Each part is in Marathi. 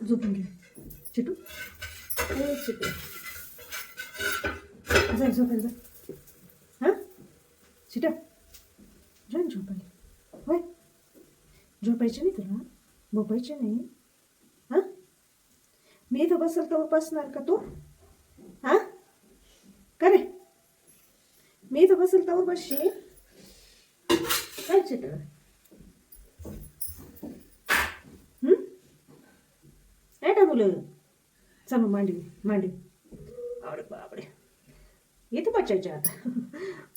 झोपून घे चिटू. ए चिटू जाय झोपायला जा. हां चिटा जाय झोपायला. होय झोपायचे नाही तुला, झोपायचे नाही. हां मी इथं बसल तर बसणार का तू? हां का रे मी इथं बसल तर बसशी. काय चिटा काय मुलं चल मांडी मांडी. आवडे बापडे इथं बचायचे आता.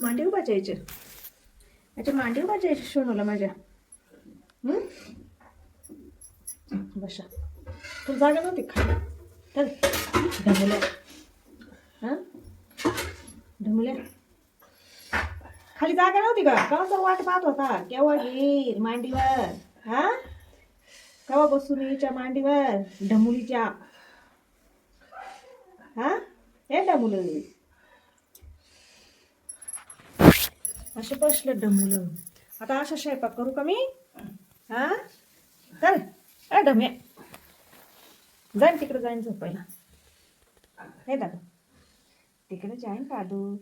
मांडीवर बचायचे. अच्छा मांडीवर बचायचे सोनूला माझ्या. बसा तुला जागा नव्हती खाली. चल ढमुल्या. हां ढमुल्या खाली जागा नव्हती का? केव्हा वाट पाहत होता केव्हा येईल मांडीवर. हां केव्हा बसून यायच्या मांडीवर ढमुलीच्या. हां हे ढमुलं असे बसलं ढमुलं. आता अशा स्वयंपाक करू का मी? हां कर ए ढम्या जाईन तिकडे जाईन झोपायला. हे दादा तिकडे जाईन दादू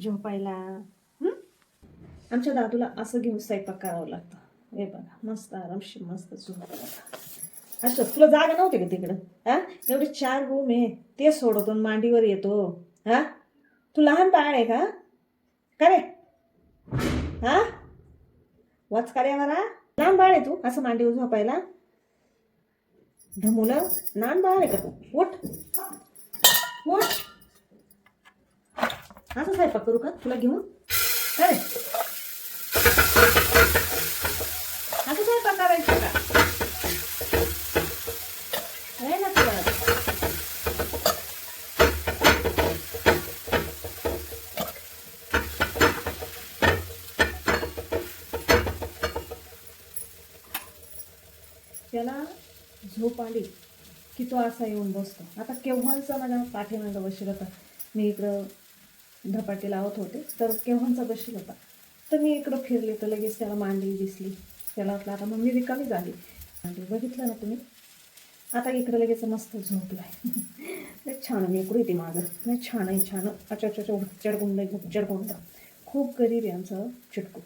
झोपायला. आमच्या दादूला असं घेऊन स्वयंपाक करावं लागतं. हे बघा मस्त आरामशीर मस्त झोपायला. अच्छा तुला जागा नव्हती का तिकडं? हां एवढे 4 रूम आहे ते सोडतो मांडीवर येतो. हां तू लहान बाळ आहे का? का रे? हां वाच कार्या मला लहान बाळ आहे तू असं मांडीवर झोपायला? ढमुलं लहान बाळ आहे का तू? उठ उठ. असं स्वयंपाक करू का तुला घेऊन? काय असं स्वयंपाक करायचं का? नाही ना तुला त्याला झोप आली की तो असा येऊन बसतो. आता केव्हांचा माझ्या पाठीमागं बसला होता. मी इकडं धपाटे लावत होते तर केव्हांचा बसला होता. तर मी इकडं फिरले तर लगेच त्याला मांडी दिसली. त्याला वाटलं आता मग मी रिकामी झाली. मांडी बघितलं ना तुम्ही. आता इकडं लगेच मस्त झोपलाय. लय छान लेकरू आहे ते माझं. लय छान आहे छान. अच्छा अच्छा अच्छा चढगुंड खूप गरीब आहे आमचं चिटकू.